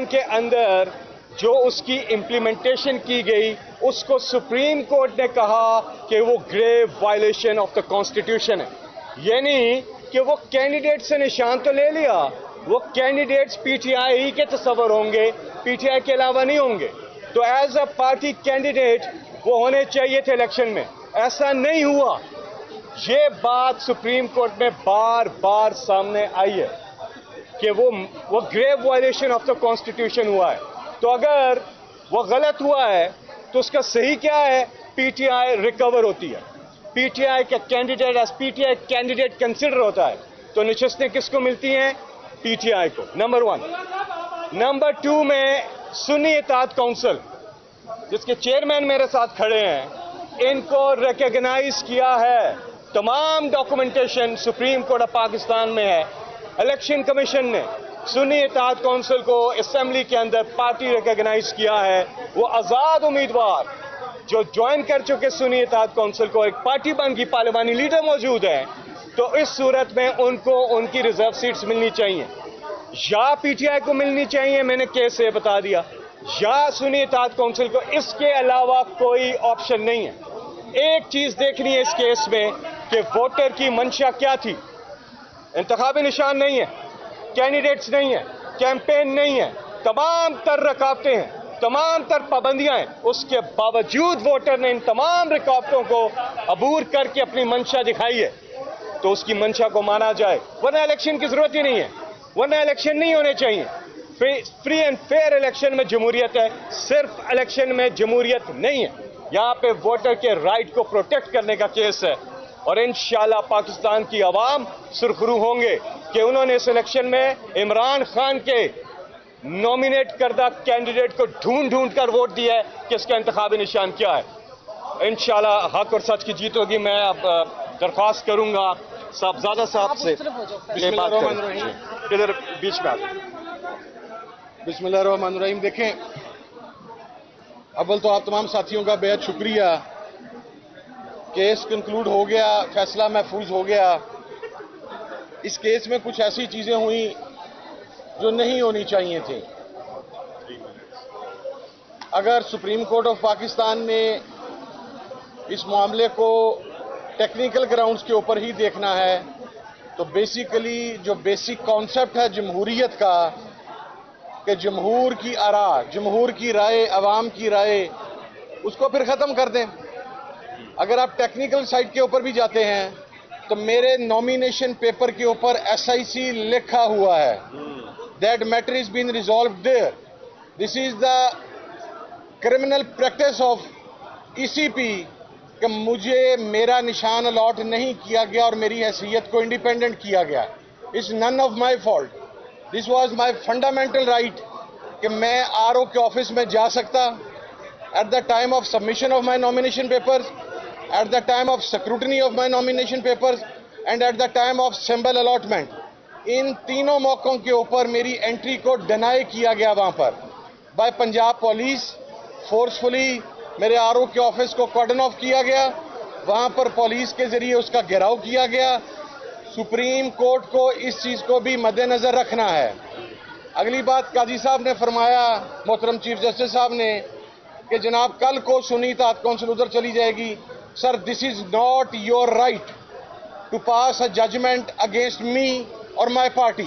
کے اندر جو اس کی امپلیمنٹیشن کی گئی اس کو سپریم کورٹ نے کہا کہ وہ گریو وائلیشن آف دا کانسٹیٹیوشن ہے. یعنی کہ وہ کینڈیڈیٹ سے نشان تو لے لیا, وہ کینڈیڈیٹس پی ٹی آئی ہی کے تصور ہوں گے, پی ٹی آئی کے علاوہ نہیں ہوں گے. تو ایز اے پارٹی کینڈیڈیٹ وہ ہونے چاہیے تھے الیکشن میں, ایسا نہیں ہوا. یہ بات سپریم کورٹ میں بار بار سامنے آئی ہے کہ وہ گریو وائلیشن آف دا کانسٹیٹیوشن ہوا ہے. تو اگر وہ غلط ہوا ہے تو اس کا صحیح کیا ہے؟ پی ٹی آئی ریکور ہوتی ہے, پی ٹی آئی کا candidate as P T I candidate consider ہوتا ہے. تو نشستیں کس کو ملتی ہیں؟ پی ٹی آئی کو, نمبر 1. نمبر 2 میں سنی اتحاد کونسل جس کے چیئرمین میرے ساتھ کھڑے ہیں, ان کو ریکگنائز کیا ہے. تمام documentation supreme court of Pakistan میں ہے. الیکشن کمیشن نے سنی اتحاد کونسل کو اسمبلی کے اندر پارٹی ریکگنائز کیا ہے. وہ آزاد امیدوار جو جوائن کر چکے سنی اتحاد کونسل کو ایک پارٹی بن گئی, پارلیمانی لیڈر موجود ہیں, تو اس صورت میں ان کو ان کی ریزرو سیٹس ملنی چاہیے, یا پی ٹی آئی کو ملنی چاہیے, میں نے کیس سے بتا دیا, یا سنی اتحاد کونسل کو. اس کے علاوہ کوئی آپشن نہیں ہے. ایک چیز دیکھنی ہے اس کیس میں کہ ووٹر کی منشا کیا تھی. انتخابی نشان نہیں ہے, کینڈیڈیٹس نہیں ہے, کیمپین نہیں ہے, تمام تر رکاوٹیں ہیں, تمام تر پابندیاں ہیں. اس کے باوجود ووٹر نے ان تمام رکاوٹوں کو عبور کر کے اپنی منشا دکھائی ہے, تو اس کی منشا کو مانا جائے. ورنہ الیکشن کی ضرورت ہی نہیں ہے, ورنہ الیکشن نہیں ہونے چاہیے. فری اینڈ فیئر الیکشن میں جمہوریت ہے, صرف الیکشن میں جمہوریت نہیں ہے. یہاں پہ ووٹر کے رائٹ کو پروٹیکٹ کرنے کا کیس ہے, اور انشاءاللہ پاکستان کی عوام سرخرو ہوں گے کہ انہوں نے اس الیکشن میں عمران خان کے نامینیٹ کردہ کینڈیڈیٹ کو ڈھونڈ ڈھونڈ کر ووٹ دیا ہے کہ اس کا انتخابی نشان کیا ہے. انشاءاللہ حق اور سچ کی جیت ہوگی. میں اب درخواست کروں گا صاحبزادہ صاحب سے یہ بات کریں. ادھر بیچ میں آتے. بسم اللہ الرحمن الرحیم. دیکھیں, اول تو آپ تمام ساتھیوں کا بے حد شکریہ. کیس کنکلوڈ ہو گیا, فیصلہ محفوظ ہو گیا. اس کیس میں کچھ ایسی چیزیں ہوئیں جو نہیں ہونی چاہیے تھیں. اگر سپریم کورٹ آف پاکستان نے اس معاملے کو ٹیکنیکل گراؤنڈز کے اوپر ہی دیکھنا ہے تو بیسیکلی جو بیسک کانسیپٹ ہے جمہوریت کا کہ جمہور کی آراء, جمہور کی رائے, عوام کی رائے, اس کو پھر ختم کر دیں. اگر آپ ٹیکنیکل سائٹ کے اوپر بھی جاتے ہیں تو میرے نامینیشن پیپر کے اوپر SIC لکھا ہوا ہے. That matter is being resolved there. This is the criminal practice of ECP کہ مجھے میرا نشان الاٹ نہیں کیا گیا اور میری حیثیت کو انڈیپینڈنٹ کیا گیا. It's none of my fault. This was my fundamental right کہ میں RO کے آفس میں جا سکتا at the time of submission of my nomination papers, at the time of scrutiny of my nomination papers, and at the time of symbol allotment. ان تینوں موقعوں کے اوپر میری انٹری کو ڈینائی کیا گیا وہاں پر بائی پنجاب پولیس. فورسفلی میرے RO کے آفس کو کارڈن آف کیا گیا, وہاں پر پولیس کے ذریعے اس کا گھیراؤ کیا گیا. سپریم کورٹ کو اس چیز کو بھی مد نظر رکھنا ہے. اگلی بات قاضی صاحب نے فرمایا, محترم چیف جسٹس صاحب نے, کہ جناب کل کو سنی اتحاد کونسل ادھر چلی جائے گی. Sir, this is not your right to pass a judgement against me اور مائی پارٹی.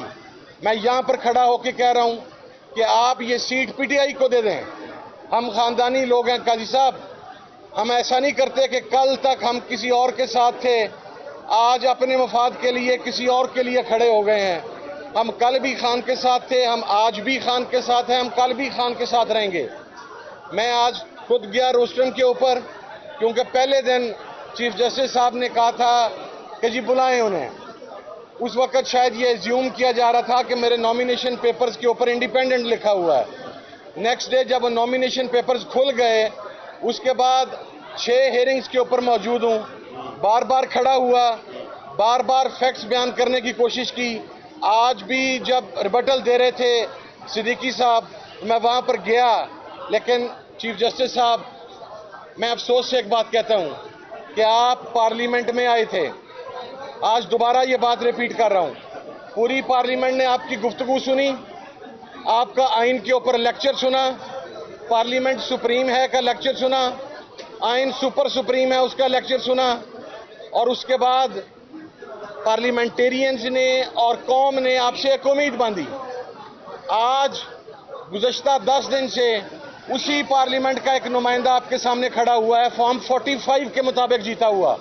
میں یہاں پر کھڑا ہو کے کہہ رہا ہوں کہ آپ یہ سیٹ PTI کو دے دیں. ہم خاندانی لوگ ہیں قاضی صاحب, ہم ایسا نہیں کرتے کہ کل تک ہم کسی اور کے ساتھ تھے, آج اپنے مفاد کے لیے کسی اور کے لیے کھڑے ہو گئے ہیں. ہم کل بھی خان کے ساتھ تھے, ہم آج بھی خان کے ساتھ ہیں, ہم کل بھی خان کے ساتھ رہیں گے. میں آج خود گیا روسٹرم کے اوپر کیونکہ پہلے دن چیف جسٹس صاحب نے کہا تھا کہ جی بلائیں انہیں. اس وقت شاید یہ زیوم کیا جا رہا تھا کہ میرے نامینیشن پیپرز کے اوپر انڈیپینڈنٹ لکھا ہوا ہے. نیکسٹ ڈے جب نامینیشن پیپرز کھل گئے, اس کے بعد 6 ہیئرنگز کے اوپر موجود ہوں, بار بار کھڑا ہوا, بار بار فیکٹس بیان کرنے کی کوشش کی. آج بھی جب ریبٹل دے رہے تھے صدیقی صاحب, میں وہاں پر گیا, لیکن چیف جسٹس صاحب, میں افسوس سے ایک بات کہتا ہوں کہ آپ پارلیمنٹ میں آئے تھے. آج دوبارہ یہ بات ریپیٹ کر رہا ہوں, پوری پارلیمنٹ نے آپ کی گفتگو سنی, آپ کا آئین کے اوپر لیکچر سنا، پارلیمنٹ سپریم ہے کا لیکچر سنا، آئین سپر سپریم ہے اس کا لیکچر سنا، اور اس کے بعد پارلیمنٹیرینز نے اور قوم نے آپ سے ایک امید باندھی۔ آج گزشتہ 10 دن سے اسی پارلیمنٹ کا ایک نمائندہ آپ کے سامنے کھڑا ہوا ہے، فارم 45 کے مطابق جیتا ہوا،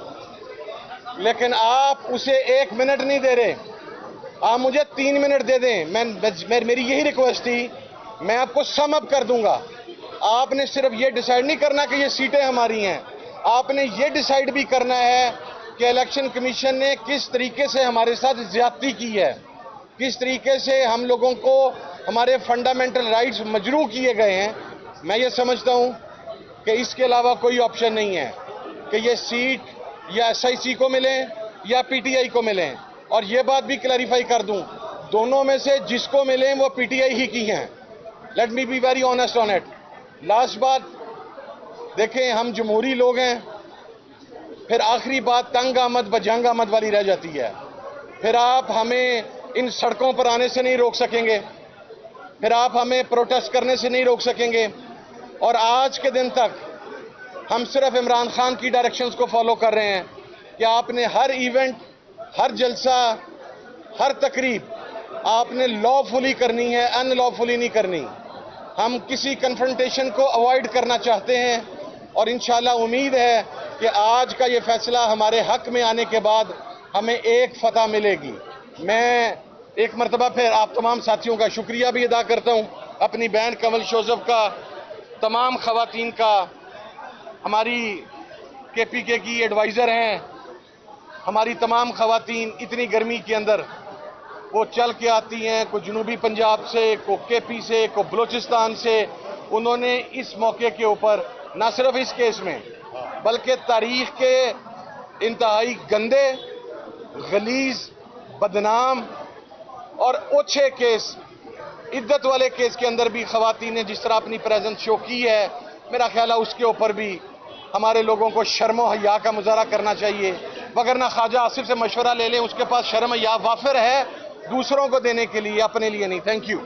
لیکن آپ اسے 1 منٹ نہیں دے رہے۔ آپ مجھے 3 منٹ دے دیں، میری یہی ریکویسٹ تھی، میں آپ کو سم اپ کر دوں گا۔ آپ نے صرف یہ ڈیسائیڈ نہیں کرنا کہ یہ سیٹیں ہماری ہیں، آپ نے یہ ڈیسائیڈ بھی کرنا ہے کہ الیکشن کمیشن نے کس طریقے سے ہمارے ساتھ زیادتی کی ہے، کس طریقے سے ہم لوگوں کو ہمارے فنڈامنٹل رائٹس مجروح کیے گئے ہیں۔ میں یہ سمجھتا ہوں کہ اس کے علاوہ کوئی آپشن نہیں ہے کہ یہ سیٹ یا ایس آئی سی کو ملیں یا پی ٹی آئی کو ملیں، اور یہ بات بھی کلیریفائی کر دوں، دونوں میں سے جس کو ملیں وہ پی ٹی آئی ہی کی ہیں۔ Let me be very honest on it. Last بات، دیکھیں ہم جمہوری لوگ ہیں، پھر آخری بات تنگ آمد بجنگ آمد والی رہ جاتی ہے۔ پھر آپ ہمیں ان سڑکوں پر آنے سے نہیں روک سکیں گے، پھر آپ ہمیں پروٹیسٹ کرنے سے نہیں روک سکیں گے، اور آج کے دن تک ہم صرف عمران خان کی ڈائریکشنز کو فالو کر رہے ہیں کہ آپ نے ہر ایونٹ، ہر جلسہ، ہر تقریب آپ نے لا فلی کرنی ہے، ان لا فلی نہیں کرنی۔ ہم کسی کنفرنٹیشن کو اوائڈ کرنا چاہتے ہیں، اور انشاءاللہ امید ہے کہ آج کا یہ فیصلہ ہمارے حق میں آنے کے بعد ہمیں ایک فتح ملے گی۔ میں ایک مرتبہ پھر آپ تمام ساتھیوں کا شکریہ بھی ادا کرتا ہوں، اپنی بہن کنول شوذف کا، تمام خواتین کا، ہماری کے پی کے کی ایڈوائزر ہیں، ہماری تمام خواتین اتنی گرمی کے اندر وہ چل کے آتی ہیں، کوئی جنوبی پنجاب سے، کوئی کے پی سے، کوئی بلوچستان سے، انہوں نے اس موقع کے اوپر نہ صرف اس کیس میں بلکہ تاریخ کے انتہائی گندے، غلیظ، بدنام اور اوچھے کیس، عدت والے کیس کے اندر بھی خواتین نے جس طرح اپنی پریزنس شو کی ہے، میرا خیال ہے اس کے اوپر بھی ہمارے لوگوں کو شرم و حیا کا مظاہرہ کرنا چاہیے، وگرنہ خواجہ آصف سے مشورہ لے لیں، اس کے پاس شرم و حیا وافر ہے دوسروں کو دینے کے لیے، اپنے لیے نہیں۔ Thank you.